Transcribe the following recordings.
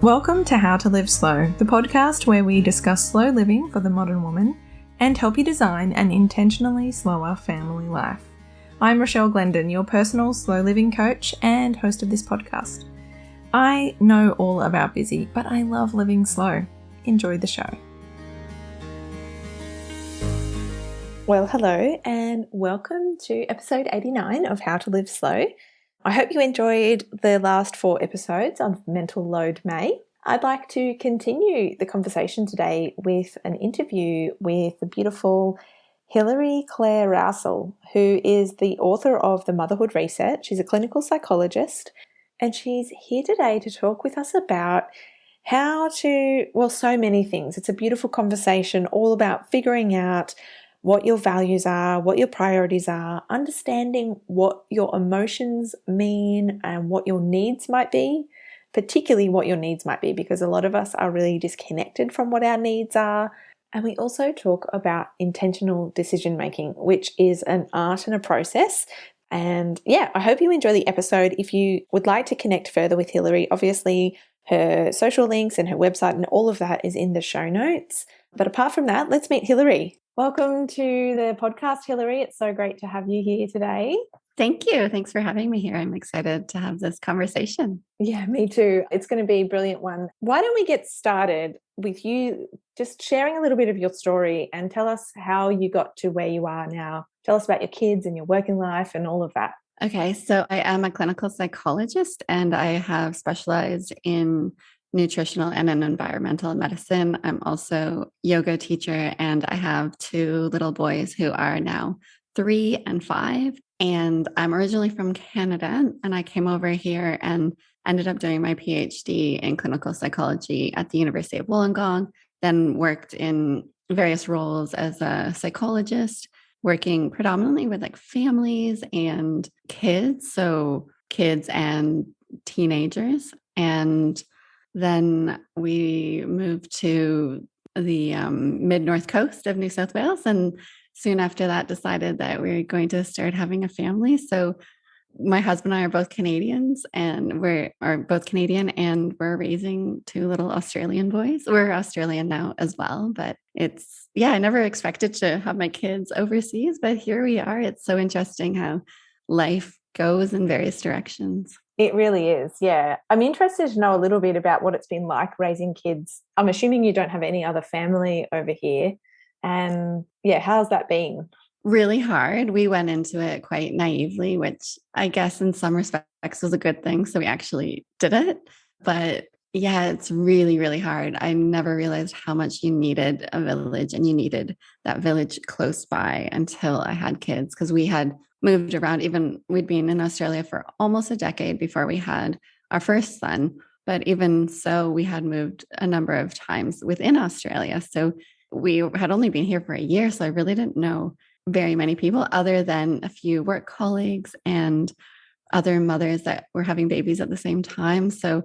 Welcome to How to Live Slow, the podcast where we discuss slow living for the modern woman and help you design an intentionally slower family life. I'm Rachelle Glendon, your personal slow living coach and host of this podcast. I know all about busy, but I love living slow. Enjoy the show. Well, hello and welcome to episode 89 of How to Live Slow. I hope you enjoyed the last 4 episodes of Mental Load May. I'd like to continue the conversation today with an interview with the beautiful Hilary Claire Rowsell, who is the author of The Motherhood Reset. She's a clinical psychologist, and she's here today to talk with us about so many things. It's a beautiful conversation all about figuring out what your values are, what your priorities are, understanding what your emotions mean and what your needs might be, particularly what your needs might be, because a lot of us are really disconnected from what our needs are. And we also talk about intentional decision making, which is an art and a process. And yeah, I hope you enjoy the episode. If you would like to connect further with Hilary, obviously her social links and her website and all of that is in the show notes. But apart from that, let's meet Hilary. Welcome to the podcast, Hilary. It's so great to have you here today. Thank you. Thanks for having me here. I'm excited to have this conversation. Yeah, me too. It's going to be a brilliant one. Why don't we get started with you just sharing a little bit of your story and tell us how you got to where you are now. Tell us about your kids and your working life and all of that. Okay, so I am a clinical psychologist and I have specialized in nutritional and in environmental medicine. I'm also a yoga teacher and I have 2 little boys who are now 3 and 5. And I'm originally from Canada and I came over here and ended up doing my PhD in clinical psychology at the University of Wollongong, then worked in various roles as a psychologist, working predominantly with like families and kids, so kids and teenagers. And then we moved to the mid-north coast of New South Wales, and soon after that decided that we were going to start having a family. So my husband and I are both Canadians, and we're raising 2 little Australian boys. We're Australian now as well, but I never expected to have my kids overseas, but here we are. It's so interesting how life goes in various directions. It really is, yeah. I'm interested to know a little bit about what it's been like raising kids. I'm assuming you don't have any other family over here. And yeah, how's that been? Really hard. We went into it quite naively, which I guess in some respects was a good thing. So we actually did it. But yeah, it's really, really hard. I never realized how much you needed a village and you needed that village close by until I had kids, because we had moved around. We'd been in Australia for almost a decade before we had our first son. But even so, we had moved a number of times within Australia. So we had only been here for a year. So I really didn't know very many people other than a few work colleagues and other mothers that were having babies at the same time. So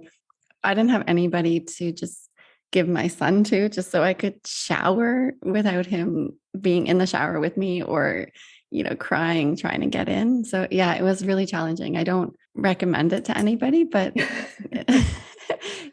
I didn't have anybody to just give my son to, just so I could shower without him being in the shower with me or, crying, trying to get in. So yeah, it was really challenging. I don't recommend it to anybody, but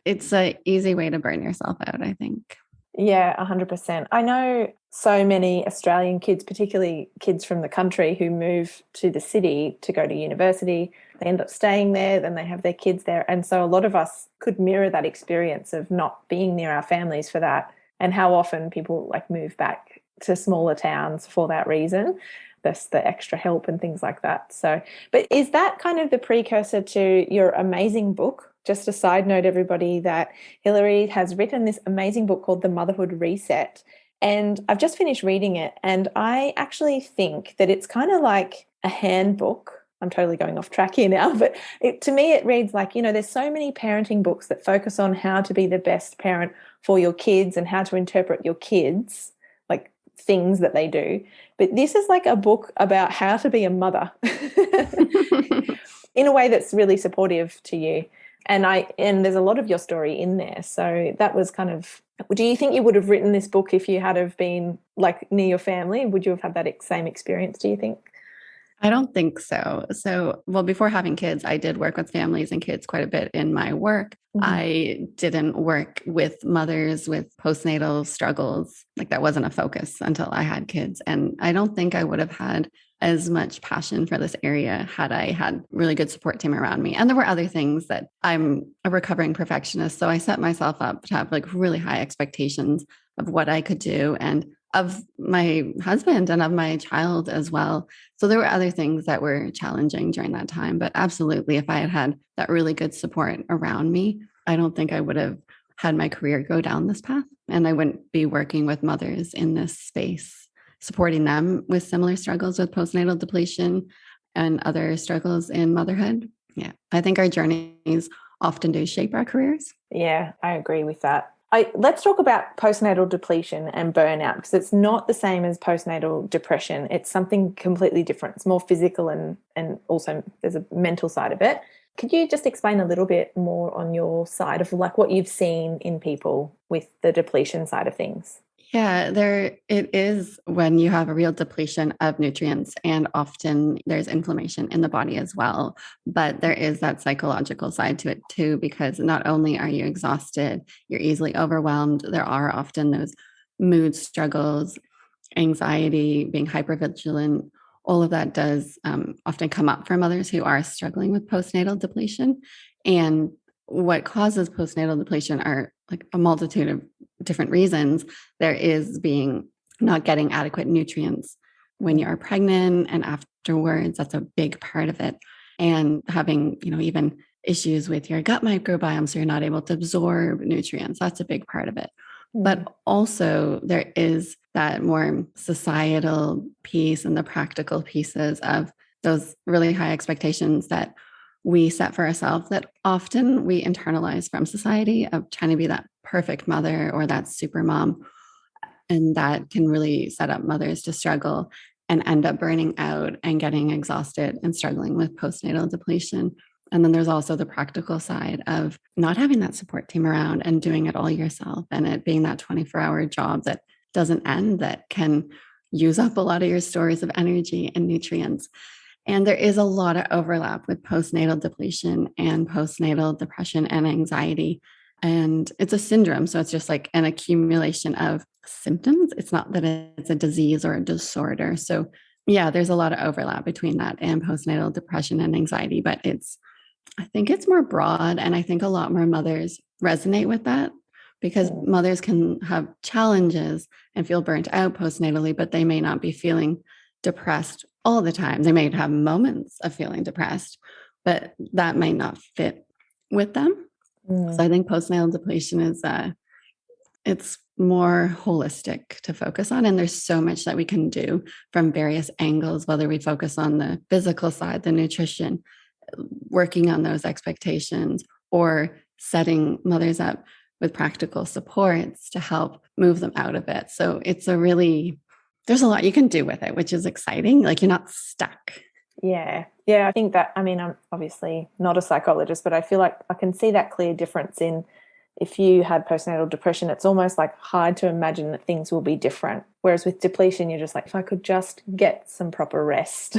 it's an easy way to burn yourself out, I think. Yeah, 100%. I know so many Australian kids, particularly kids from the country, who move to the city to go to university. They end up staying there, then they have their kids there. And so a lot of us could mirror that experience of not being near our families for that, and how often people move back to smaller towns for that reason. That's the extra help and things like that. So, but is that kind of the precursor to your amazing book? Just a side note, everybody, that Hilary has written this amazing book called The Motherhood Reset. And I've just finished reading it. And I actually think that it's kind of like a handbook. I'm totally going off track here now. But to me, it reads like, there's so many parenting books that focus on how to be the best parent for your kids and how to interpret your kids, like things that they do. But this is like a book about how to be a mother in a way that's really supportive to you. And there's a lot of your story in there. So that was kind of, do you think you would have written this book if you had have been near your family? Would you have had that same experience, do you think? I don't think so. So, well, before having kids, I did work with families and kids quite a bit in my work. I didn't work with mothers with postnatal struggles. Like that wasn't a focus until I had kids. And I don't think I would have had as much passion for this area had I had really good support team around me. And there were other things that I'm a recovering perfectionist. So I set myself up to have like really high expectations of what I could do and of my husband and of my child as well. So there were other things that were challenging during that time. But absolutely, if I had had that really good support around me, I don't think I would have had my career go down this path. And I wouldn't be working with mothers in this space, supporting them with similar struggles with postnatal depletion and other struggles in motherhood. Yeah, I think our journeys often do shape our careers. Yeah, I agree with that. Let's talk about postnatal depletion and burnout, because it's not the same as postnatal depression. It's something completely different. It's more physical and also there's a mental side of it. Could you just explain a little bit more on your side of like what you've seen in people with the depletion side of things? Yeah, it is when you have a real depletion of nutrients, and often there's inflammation in the body as well. But there is that psychological side to it too, because not only are you exhausted, you're easily overwhelmed. There are often those mood struggles, anxiety, being hypervigilant. All of that does often come up for mothers who are struggling with postnatal depletion. And what causes postnatal depletion are like a multitude of different reasons. There is being not getting adequate nutrients when you are pregnant and afterwards. That's a big part of it. And having, even issues with your gut microbiome, so you're not able to absorb nutrients. That's a big part of it. But also there is that more societal piece and the practical pieces of those really high expectations that we set for ourselves that often we internalize from society of trying to be that perfect mother or that super mom. And that can really set up mothers to struggle and end up burning out and getting exhausted and struggling with postnatal depletion. And then there's also the practical side of not having that support team around and doing it all yourself, and it being that 24-hour job that doesn't end, that can use up a lot of your stores of energy and nutrients. And there is a lot of overlap with postnatal depletion and postnatal depression and anxiety. And it's a syndrome. So it's just like an accumulation of symptoms. It's not that it's a disease or a disorder. So yeah, there's a lot of overlap between that and postnatal depression and anxiety, but I think it's more broad. And I think a lot more mothers resonate with that because mothers can have challenges and feel burnt out postnatally, but they may not be feeling depressed all the time. They may have moments of feeling depressed, but that might not fit with them. So I think postnatal depletion is it's more holistic to focus on. And there's so much that we can do from various angles, whether we focus on the physical side, the nutrition, working on those expectations, or setting mothers up with practical supports to help move them out of it. So there's a lot you can do with it, which is exciting. Like you're not stuck. Yeah. I think that, I'm obviously not a psychologist, but I feel like I can see that clear difference in if you had postnatal depression, it's almost like hard to imagine that things will be different. Whereas with depletion, you're just like, if I could just get some proper rest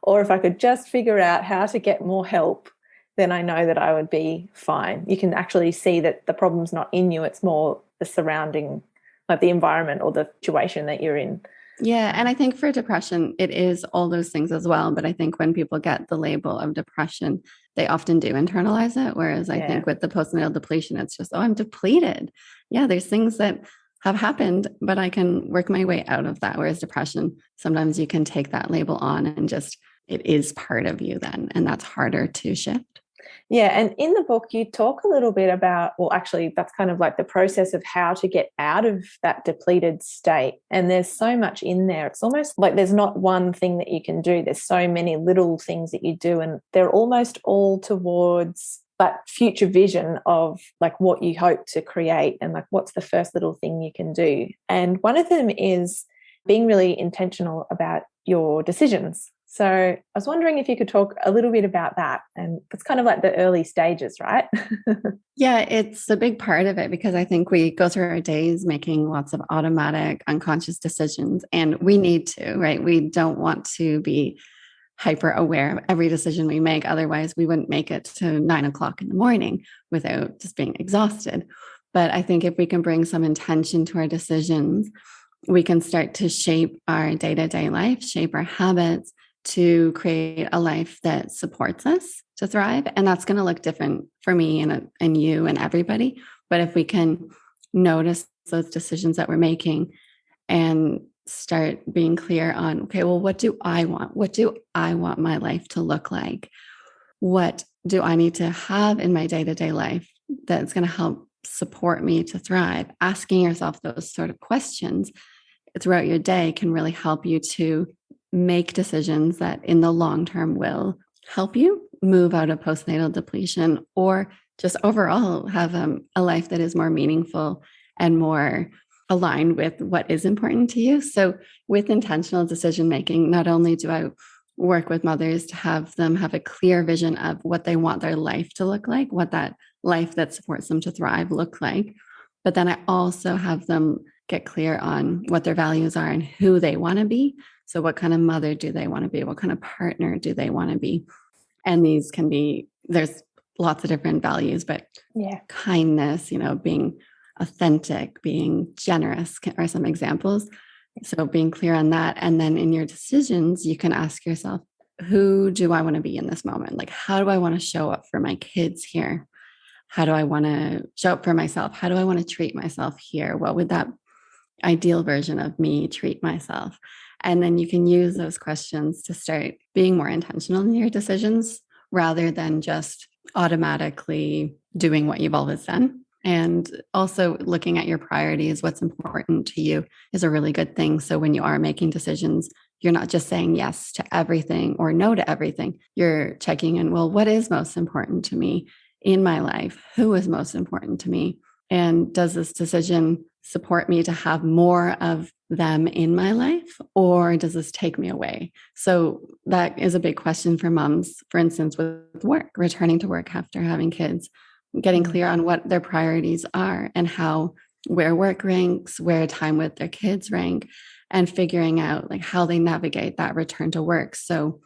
or if I could just figure out how to get more help, then I know that I would be fine. You can actually see that the problem's not in you. It's more the surrounding, like the environment or the situation that you're in. Yeah. And I think for depression, it is all those things as well. But I think when people get the label of depression, they often do internalize it. Whereas I think with the postnatal depletion, it's just, I'm depleted. Yeah, there's things that have happened, but I can work my way out of that. Whereas depression, sometimes you can take that label on and just, it is part of you then. And that's harder to shift. Yeah. And in the book, you talk a little bit about, well, actually, that's kind of like the process of how to get out of that depleted state. And there's so much in there. It's almost like there's not one thing that you can do. There's so many little things that you do, and they're almost all towards that future vision of like what you hope to create and like what's the first little thing you can do. And one of them is being really intentional about your decisions. So I was wondering if you could talk a little bit about that. And it's kind of like the early stages, right? Yeah, it's a big part of it because I think we go through our days making lots of automatic, unconscious decisions, and we need to, right? We don't want to be hyper aware of every decision we make. Otherwise, we wouldn't make it to 9 o'clock in the morning without just being exhausted. But I think if we can bring some intention to our decisions, we can start to shape our day-to-day life, shape our habits to create a life that supports us to thrive. And that's going to look different for me and you and everybody. But if we can notice those decisions that we're making and start being clear on, okay, well, what do I want? What do I want my life to look like? What do I need to have in my day-to-day life that's going to help support me to thrive? Asking yourself those sort of questions throughout your day can really help you to make decisions that in the long term will help you move out of postnatal depletion, or just overall have a life that is more meaningful and more aligned with what is important to you. So with intentional decision making, not only do I work with mothers to have them have a clear vision of what they want their life to look like, what that life that supports them to thrive look like, but then I also have them get clear on what their values are and who they want to be. So what kind of mother do they want to be? What kind of partner do they want to be? And these can be, there's lots of different values, but kindness, being authentic, being generous are some examples. So being clear on that. And then in your decisions, you can ask yourself, who do I want to be in this moment? Like, how do I want to show up for my kids here? How do I want to show up for myself? How do I want to treat myself here? What would that ideal version of me treat myself? And then you can use those questions to start being more intentional in your decisions rather than just automatically doing what you've always done. And also looking at your priorities, what's important to you is a really good thing. So when you are making decisions, you're not just saying yes to everything or no to everything. You're checking in, well, what is most important to me in my life? Who is most important to me? And does this decision support me to have more of them in my life, or does this take me away? So that is a big question for moms, for instance, with work, returning to work after having kids, getting clear on what their priorities are and where work ranks, where time with their kids rank, and figuring out like how they navigate that return to work. So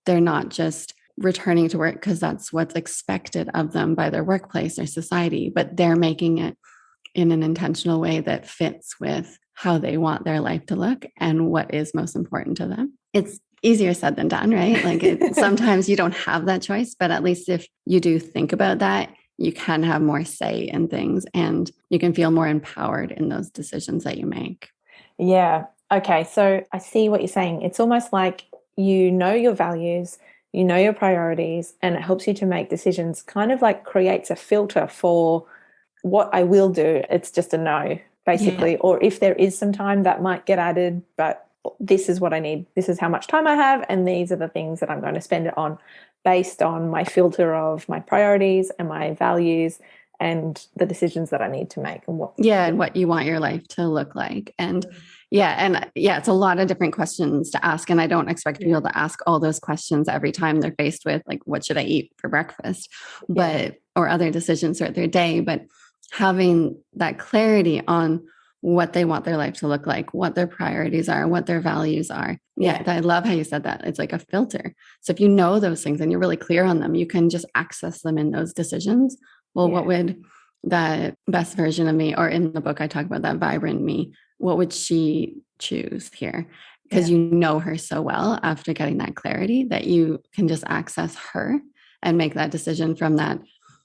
they're not just returning to work because that's what's expected of them by their workplace or society, but they're making it in an intentional way that fits with how they want their life to look and what is most important to them. It's easier said than done, right? Like sometimes you don't have that choice, but at least if you do think about that, you can have more say in things and you can feel more empowered in those decisions that you make. Yeah. Okay. So I see what you're saying. It's almost like you know your values, you know your priorities, and it helps you to make decisions, kind of like creates a filter for what I will do. It's just a no, basically. Yeah. Or if there is some time that might get added, but this is what I need. This is how much time I have. And these are the things that I'm going to spend it on based on my filter of my priorities and my values and the decisions that I need to make. And what you want your life to look like. And it's a lot of different questions to ask. And I don't expect people to ask all those questions every time they're faced with like, what should I eat for breakfast? Or other decisions throughout their day. But having that clarity on what they want their life to look like, what their priorities are, what their values are. Yeah, I love how you said that. It's like a filter. So if you know those things and you're really clear on them, you can just access them in those decisions. Well, what would that best version of me, or in the book, I talk about that vibrant me, what would she choose here? Because you know her so well after getting that clarity that you can just access her and make that decision from that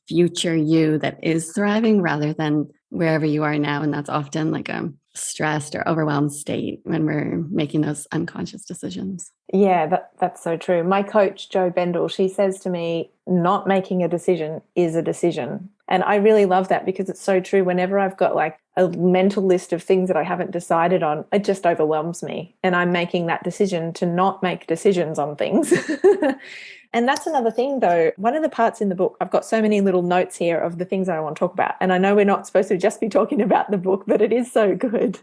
future you that is thriving rather than wherever you are now. And that's often like a stressed or overwhelmed state when we're making those unconscious decisions. Yeah, that's so true. My coach, Jo Bendel, she says to me, not making a decision is a decision. And I really love that because it's so true. Whenever I've got like a mental list of things that I haven't decided on, it just overwhelms me. And I'm making that decision to not make decisions on things. And that's another thing, though. One of the parts in the book, I've got so many little notes here of the things that I want to talk about. And I know we're not supposed to just be talking about the book, but it is so good.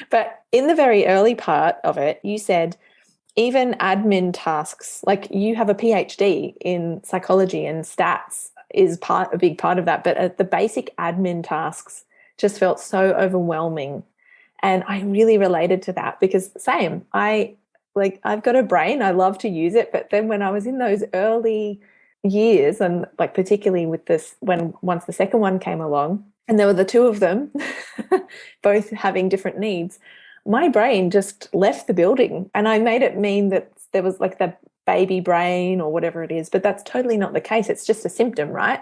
But in the very early part of it, you said even admin tasks, like you have a PhD in psychology and stats is a big part of that. But the basic admin tasks just felt so overwhelming. And I really related to that because same, I like I've got a brain, I love to use it. But then when I was in those early years, and like particularly with this, when once the second one came along, and there were the two of them, both having different needs, my brain just left the building. And I made it mean that there was like the baby brain or whatever it is, but that's totally not the case. It's just a symptom, right?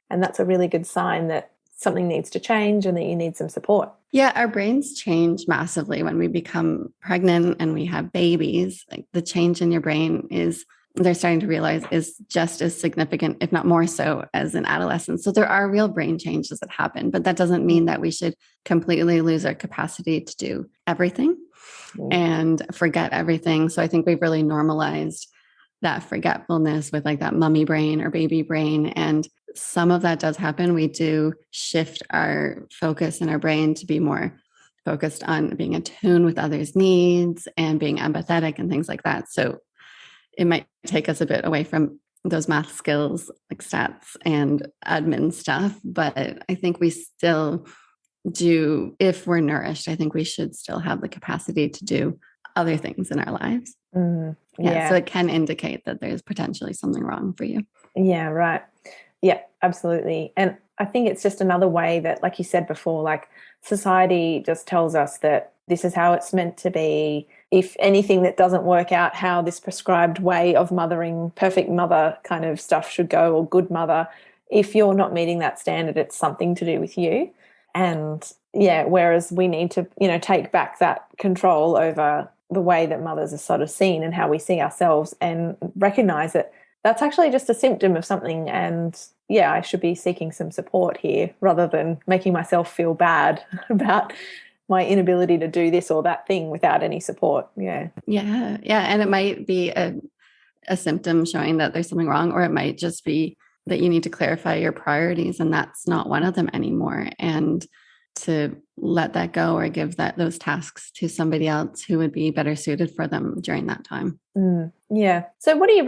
And that's a really good sign that something needs to change and that you need some support. Yeah, our brains change massively when we become pregnant and we have babies. Like the change in your brain is, they're starting to realize, is just as significant, if not more so, as in adolescence. So there are real brain changes that happen, but that doesn't mean that we should completely lose our capacity to do everything and forget everything. So I think we've really normalized that forgetfulness with like that mummy brain or baby brain. And some of that does happen. We do shift our focus in our brain to be more focused on being attuned with others' needs and being empathetic and things like that. So it might take us a bit away from those math skills like stats and admin stuff. But I think we still do, if we're nourished, I think we should still have the capacity to do other things in our lives. Yeah. So it can indicate that there's potentially something wrong for you. Yeah, right. Yeah, absolutely. And I think it's just another way that, like you said before, like society just tells us that this is how it's meant to be. If anything that doesn't work out how this prescribed way of mothering, perfect mother kind of stuff should go, or good mother, if you're not meeting that standard, it's something to do with you. And yeah, whereas we need to, take back that control over the way that mothers are sort of seen and how we see ourselves, and recognize that that's actually just a symptom of something. And yeah, I should be seeking some support here rather than making myself feel bad about my inability to do this or that thing without any support. Yeah. Yeah. Yeah. And it might be a symptom showing that there's something wrong, or it might just be that you need to clarify your priorities and that's not one of them anymore. And to let that go or give those tasks to somebody else who would be better suited for them during that time. Yeah. So what do you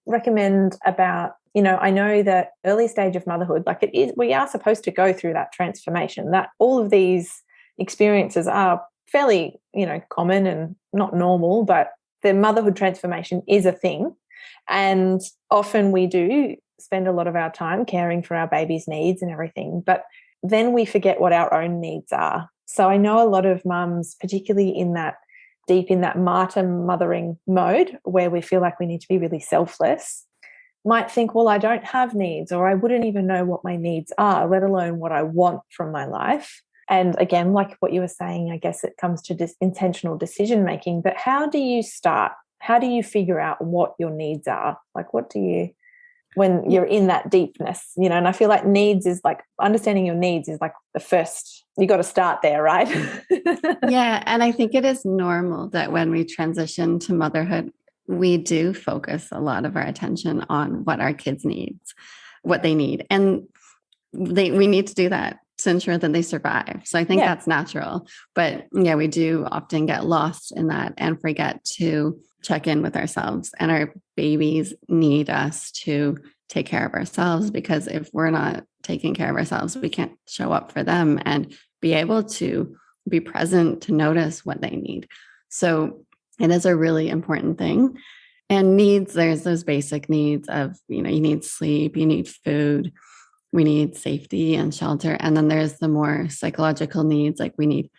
recommend about, I know that early stage of motherhood, like it is, we are supposed to go through that transformation, that all of these experiences are fairly, common and not normal, but the motherhood transformation is a thing. And often we do spend a lot of our time caring for our baby's needs and everything, but then we forget what our own needs are. So I know a lot of mums, particularly deep in that martyr mothering mode where we feel like we need to be really selfless, might think, well, I don't have needs, or I wouldn't even know what my needs are, let alone what I want from my life. And again, like what you were saying, I guess it comes to this intentional decision making. But how do you start? How do you figure out what your needs are? Like, when you're in that deepness, and I feel like understanding your needs is like the first, you got to start there, right? Yeah. And I think it is normal that when we transition to motherhood, we do focus a lot of our attention on what our kids needs, what they need. And we need to do that to ensure that they survive. So I think that's natural. But yeah, we do often get lost in that and forget to check in with ourselves, and our babies need us to take care of ourselves, because if we're not taking care of ourselves, we can't show up for them and be able to be present to notice what they need. So it is a really important thing. And needs, there's those basic needs of, you need sleep, you need food, we need safety and shelter. And then there's the more psychological needs, like we need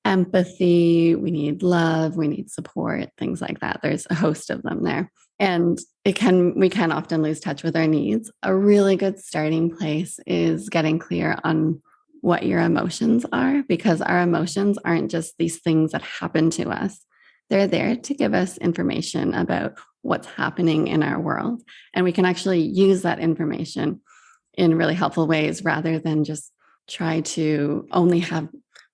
empathy, we need love, we need support, things like that. There's a host of them there. And we can often lose touch with our needs. A really good starting place is getting clear on what your emotions are, because our emotions aren't just these things that happen to us. They're there to give us information about what's happening in our world. And we can actually use that information in really helpful ways, rather than just try to only have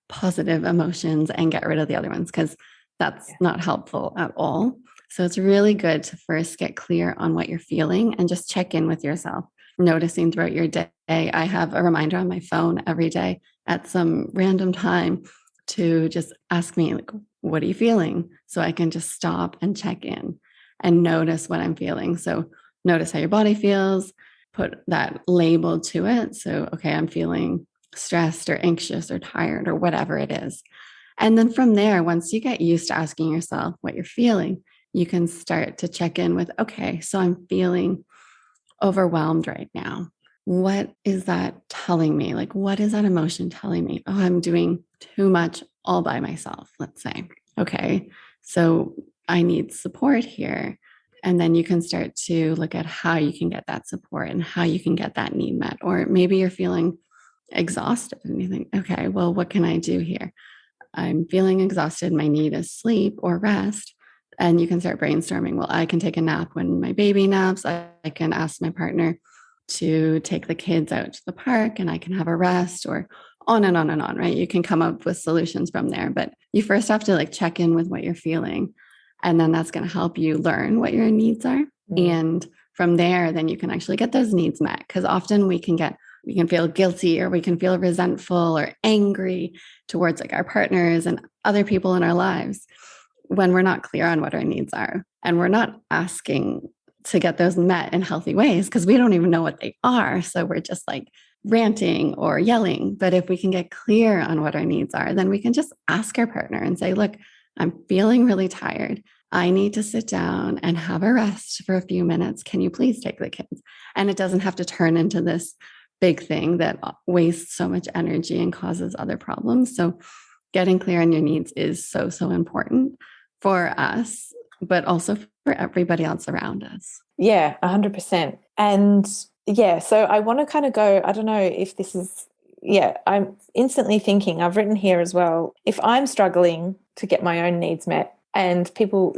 positive emotions and get rid of the other ones, because that's not helpful at all. So it's really good to first get clear on what you're feeling and just check in with yourself, noticing throughout your day. I have a reminder on my phone every day at some random time to just ask me, like, what are you feeling? So I can just stop and check in and notice what I'm feeling. So notice how your body feels, put that label to it. So, okay, I'm feeling stressed or anxious or tired or whatever it is. And then from there, once you get used to asking yourself what you're feeling, you can start to check in with, okay, so I'm feeling overwhelmed right now. What is that telling me? Like, what is that emotion telling me? Oh, I'm doing too much all by myself, let's say. Okay, so I need support here. And then you can start to look at how you can get that support and how you can get that need met. Or maybe you're feeling exhausted and you think, okay, well, what can I do here? I'm feeling exhausted. My need is sleep or rest. And you can start brainstorming. Well, I can take a nap when my baby naps. I can ask my partner to take the kids out to the park and I can have a rest, or on and on and on, right? You can come up with solutions from there, but you first have to like check in with what you're feeling. And then that's going to help you learn what your needs are. And from there, then you can actually get those needs met. Because often we can feel guilty, or we can feel resentful or angry towards like our partners and other people in our lives when we're not clear on what our needs are. And we're not asking to get those met in healthy ways because we don't even know what they are. So we're just like ranting or yelling. But if we can get clear on what our needs are, then we can just ask our partner and say, look, I'm feeling really tired. I need to sit down and have a rest for a few minutes. Can you please take the kids? And it doesn't have to turn into this big thing that wastes so much energy and causes other problems. So getting clear on your needs is so, so important for us, but also for everybody else around us. Yeah, 100%. And yeah, so I want to kind of go, I don't know if this is, I'm instantly thinking, I've written here as well, if I'm struggling to get my own needs met and people,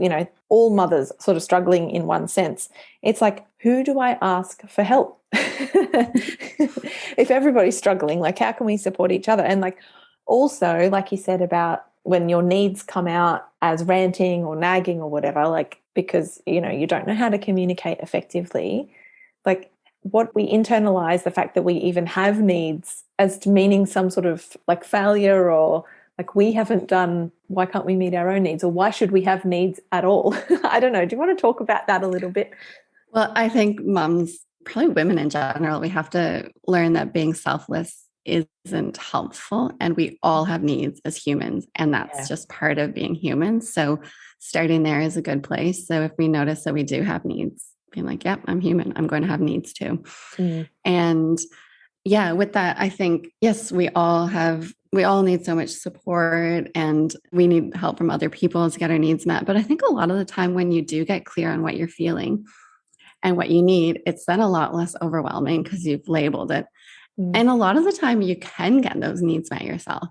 all mothers sort of struggling in one sense, it's like, who do I ask for help? If everybody's struggling, like how can we support each other? And like also, like you said about when your needs come out as ranting or nagging or whatever, like because, you don't know how to communicate effectively, like what we internalize the fact that we even have needs as to meaning some sort of like failure, or like we haven't done, why can't we meet our own needs, or why should we have needs at all? I don't know. Do you want to talk about that a little bit? Well, I think moms, probably women in general, we have to learn that being selfless isn't helpful, and we all have needs as humans, and that's just part of being human. So starting there is a good place. So if we notice that we do have needs, being like, yep, I'm human, I'm going to have needs too. And yeah, with that, I think, yes, we all need so much support and we need help from other people to get our needs met. But I think a lot of the time when you do get clear on what you're feeling and what you need, it's then a lot less overwhelming because you've labeled it. And a lot of the time you can get those needs met yourself.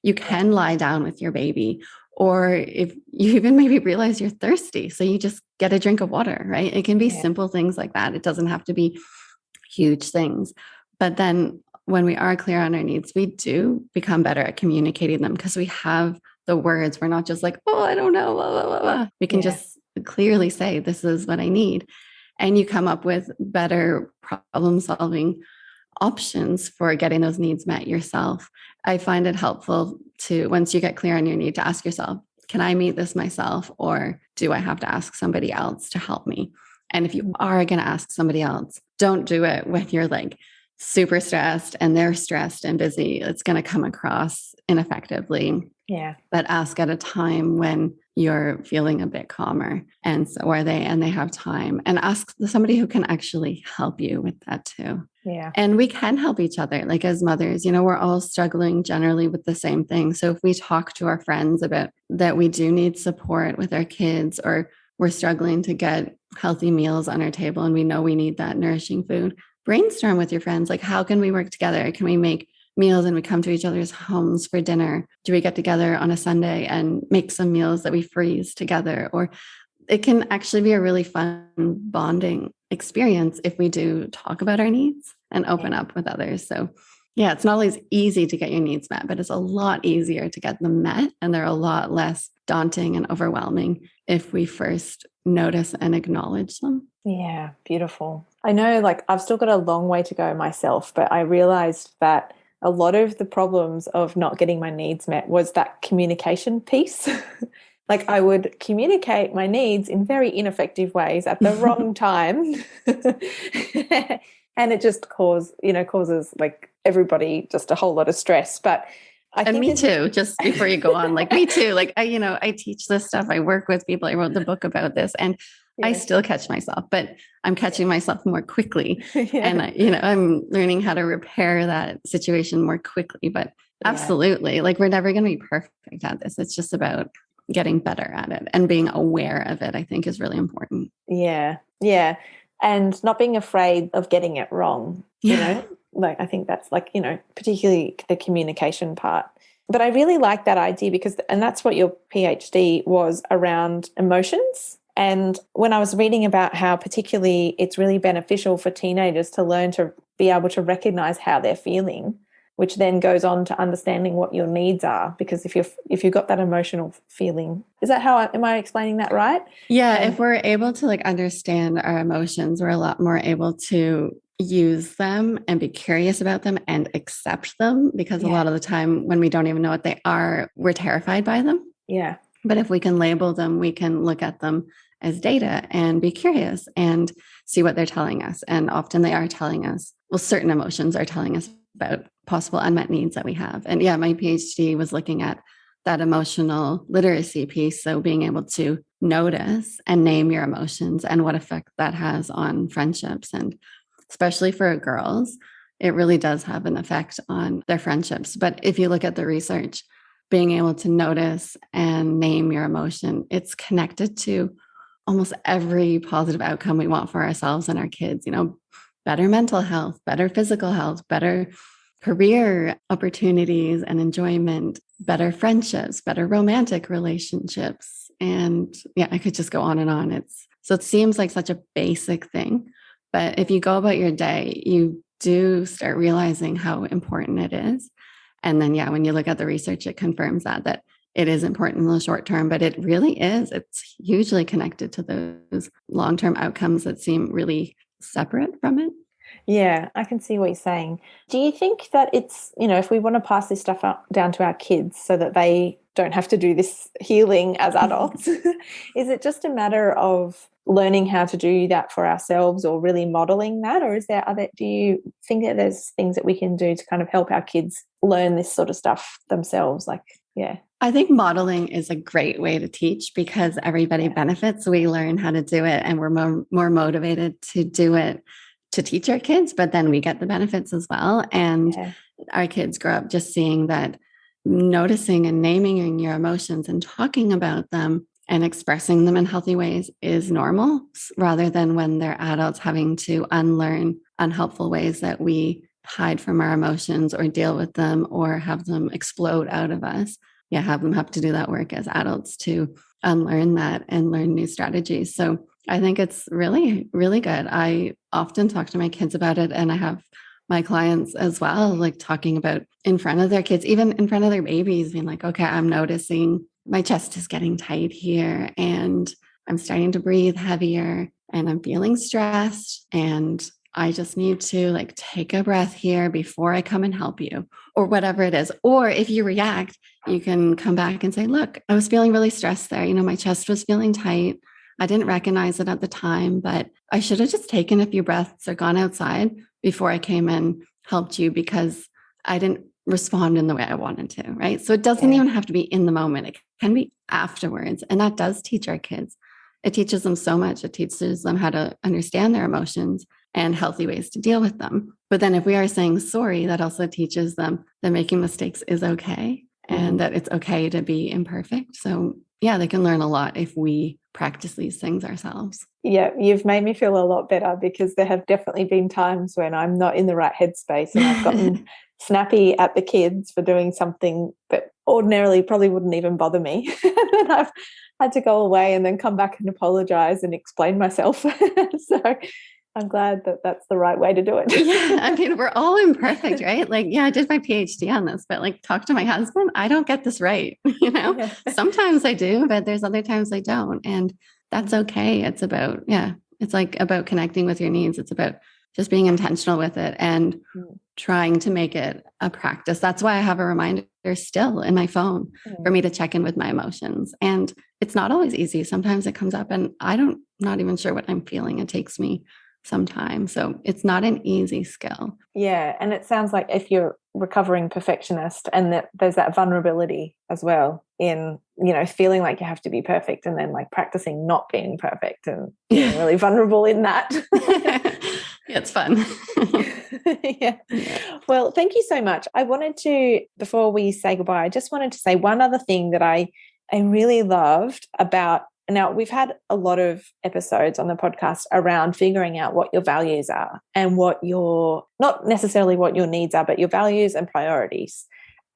You can lie down with your baby, or if you even maybe realize you're thirsty, so you just get a drink of water, right? It can be simple things like that. It doesn't have to be huge things. But then when we are clear on our needs, we do become better at communicating them because we have the words. We're not just like, oh, I don't know. Blah, blah, blah, blah. We can just clearly say, this is what I need. And you come up with better problem solving options for getting those needs met yourself. I find it helpful to, once you get clear on your need, to ask yourself, can I meet this myself, or do I have to ask somebody else to help me? And if you are going to ask somebody else, don't do it when you're like super stressed and they're stressed and busy. It's going to come across ineffectively. But ask at a time when you're feeling a bit calmer, and so are they, and they have time, and ask somebody who can actually help you with that too. And we can help each other. Like as mothers, we're all struggling generally with the same thing. So if we talk to our friends about that, we do need support with our kids, or we're struggling to get healthy meals on our table and we know we need that nourishing food, brainstorm with your friends. Like, how can we work together? Can we make meals and we come to each other's homes for dinner? Do we get together on a Sunday and make some meals that we freeze together? Or it can actually be a really fun bonding experience if we do talk about our needs and open up with others. So yeah, it's not always easy to get your needs met, but it's a lot easier to get them met. And they're a lot less daunting and overwhelming if we first notice and acknowledge them. Yeah, beautiful. I know, like, I've still got a long way to go myself, but I realized that a lot of the problems of not getting my needs met was that communication piece. Like I would communicate my needs in very ineffective ways at the wrong time. And it just causes like everybody just a whole lot of stress. But I And think me too, just before you go on, like me too. Like I teach this stuff. I work with people. I wrote the book about this and I still catch myself, but I'm catching myself more quickly. And I'm learning how to repair that situation more quickly, but absolutely. Like we're never going to be perfect at this. It's just about getting better at it and being aware of it, I think is really important. Yeah. Yeah. And not being afraid of getting it wrong, like I think that's like, particularly the communication part. But I really like that idea and that's what your PhD was around emotions. And when I was reading about how particularly it's really beneficial for teenagers to learn to be able to recognize how they're feeling, which then goes on to understanding what your needs are. Because if you've got that emotional feeling, is that am I explaining that right? Yeah. If we're able to like understand our emotions, we're a lot more able to use them and be curious about them and accept them, because a lot of the time when we don't even know what they are, we're terrified by them. Yeah. But if we can label them, we can look at them as data and be curious and see what they're telling us. And often they are telling us, well, certain emotions are telling us about possible unmet needs that we have. And yeah, my PhD was looking at that emotional literacy piece. So being able to notice and name your emotions and what effect that has on friendships. And especially for girls, it really does have an effect on their friendships. But if you look at the research, being able to notice and name your emotion, it's connected to almost every positive outcome we want for ourselves and our kids, better mental health, better physical health, better career opportunities and enjoyment, better friendships, better romantic relationships. And yeah, I could just go on and on. So it seems like such a basic thing, but if you go about your day, you do start realizing how important it is. And then, yeah, when you look at the research, it confirms that it is important in the short term, but it really is. It's hugely connected to those long-term outcomes that seem really separate from it. Yeah, I can see what you're saying. Do you think that it's, if we want to pass this stuff down to our kids so that they don't have to do this healing as adults, is it just a matter of learning how to do that for ourselves or really modeling that? Or do you think that there's things that we can do to kind of help our kids learn this sort of stuff themselves? I think modeling is a great way to teach because everybody benefits. We learn how to do it and we're more motivated to do it to teach our kids, but then we get the benefits as well. And our kids grow up just seeing that noticing and naming your emotions and talking about them and expressing them in healthy ways is normal, rather than when they're adults having to unlearn unhelpful ways that we hide from our emotions or deal with them or have them explode out of us. Yeah, have them have to do that work as adults to unlearn that and learn new strategies. So I think it's really, really good. I often talk to my kids about it, and I have my clients as well, like talking about in front of their kids, even in front of their babies, being like, okay, I'm noticing my chest is getting tight here and I'm starting to breathe heavier and I'm feeling stressed. And I just need to like take a breath here before I come and help you, or whatever it is. Or if you react, you can come back and say, look, I was feeling really stressed there. My chest was feeling tight. I didn't recognize it at the time, but I should have just taken a few breaths or gone outside before I came and helped you because I didn't respond in the way I wanted to, right? So it doesn't even have to be in the moment. It can be afterwards. And that does teach our kids. It teaches them so much. It teaches them how to understand their emotions and healthy ways to deal with them. But then if we are saying sorry, that also teaches them that making mistakes is okay and that it's okay to be imperfect. So yeah, they can learn a lot if we practice these things ourselves. Yeah, you've made me feel a lot better because there have definitely been times when I'm not in the right headspace and I've gotten snappy at the kids for doing something that ordinarily probably wouldn't even bother me. And then I've had to go away and then come back and apologize and explain myself. So I'm glad that that's the right way to do it. Yeah, I mean, we're all imperfect, right? Like, yeah, I did my PhD on this, but like talk to my husband, I don't get this right. Sometimes I do, but there's other times I don't. And that's okay. It's about, it's like about connecting with your needs. It's about just being intentional with it and trying to make it a practice. That's why I have a reminder still in my phone for me to check in with my emotions. And it's not always easy. Sometimes it comes up and not even sure what I'm feeling. It takes me some time. So it's not an easy skill. Yeah. And it sounds like if you're recovering perfectionist, and that there's that vulnerability as well in, you know, feeling like you have to be perfect and then like practicing not being perfect and being really vulnerable in that. Yeah, it's fun. Yeah. Well, thank you so much. I wanted to, before we say goodbye, I just wanted to say one other thing that I really loved about, now we've had a lot of episodes on the podcast around figuring out what your values are and what your, not necessarily what your needs are, but your values and priorities.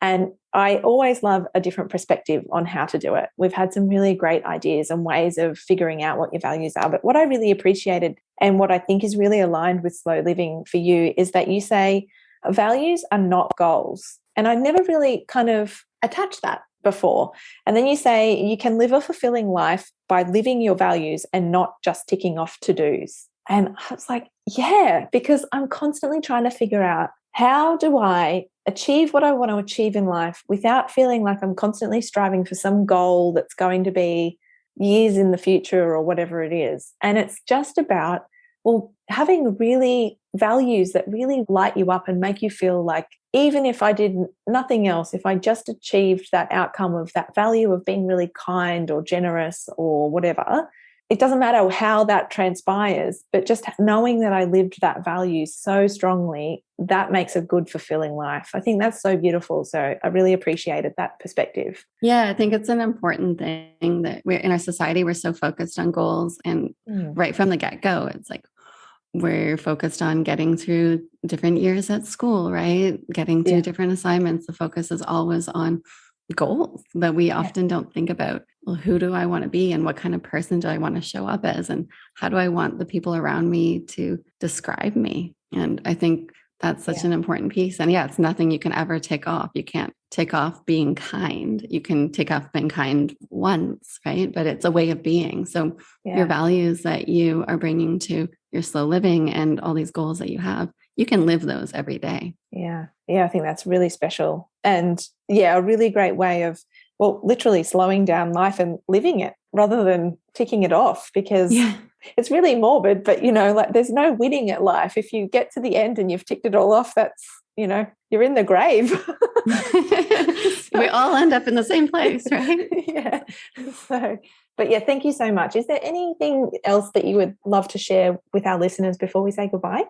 And I always love a different perspective on how to do it. We've had some really great ideas and ways of figuring out what your values are. But what I really appreciated and what I think is really aligned with slow living for you is that you say values are not goals. And I never really kind of attached that before. And then you say you can live a fulfilling life by living your values and not just ticking off to-dos. And I was like, yeah, because I'm constantly trying to figure out, how do I achieve what I want to achieve in life without feeling like I'm constantly striving for some goal that's going to be years in the future or whatever it is. And it's just about, well, having really values that really light you up and make you feel like, even if I did nothing else, if I just achieved that outcome of that value of being really kind or generous or whatever, it doesn't matter how that transpires, but just knowing that I lived that value so strongly, that makes a good, fulfilling life. I think that's so beautiful. So I really appreciated that perspective. Yeah, I think it's an important thing that we're in our society, we're so focused on goals. And right from the get-go, it's like we're focused on getting through different years at school, right? Getting through different assignments. The focus is always on goals, but we often don't think about, well, who do I want to be and what kind of person do I want to show up as, and how do I want the people around me to describe me? And I think that's such an important piece. And it's nothing you can ever take off. You can't take off being kind. You can take off being kind once, right? But it's a way of being. So your values that you are bringing to your slow living and all these goals that you have, you can live those every day. Yeah. I think that's really special. And a really great way of, well, literally slowing down life and living it rather than ticking it off, because it's really morbid, but, you know, like there's no winning at life. If you get to the end and you've ticked it all off, that's, you know, you're in the grave. We all end up in the same place, right? So, but thank you so much. Is there anything else that you would love to share with our listeners before we say goodbye?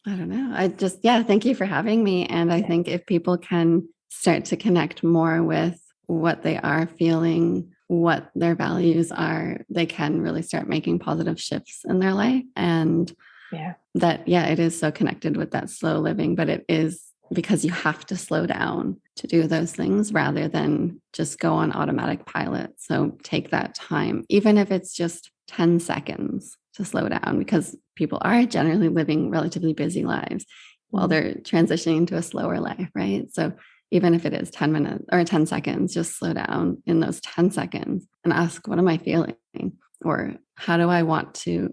I don't know. I just, thank you for having me. And I think if people can start to connect more with what they are feeling, what their values are, they can really start making positive shifts in their life. And that, it is so connected with that slow living, but it is because you have to slow down to do those things rather than just go on automatic pilot. So take that time, even if it's just 10 seconds to slow down, because people are generally living relatively busy lives while they're transitioning to a slower life, right? So even if it is 10 minutes or 10 seconds, just slow down in those 10 seconds and ask, what am I feeling? Or who do I want to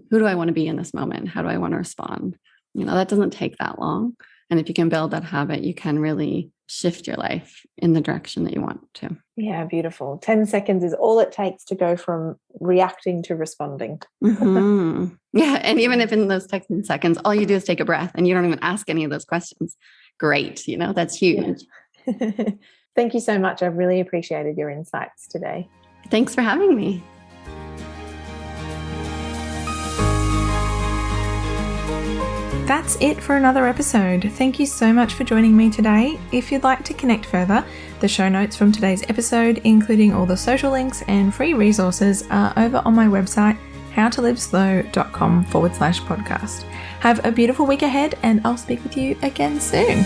be in this moment? How do I want to respond? You know, that doesn't take that long. And if you can build that habit, you can really shift your life in the direction that you want to. Yeah, beautiful. 10 seconds is all it takes to go from reacting to responding. Yeah. And even if in those 10 seconds, all you do is take a breath and you don't even ask any of those questions, great. You know, that's huge. Thank you so much. I really appreciated your insights today. Thanks for having me. That's it for another episode. Thank you so much for joining me today. If you'd like to connect further, the show notes from today's episode, including all the social links and free resources, are over on my website, howtoliveslow.com/podcast. Have a beautiful week ahead, and I'll speak with you again soon.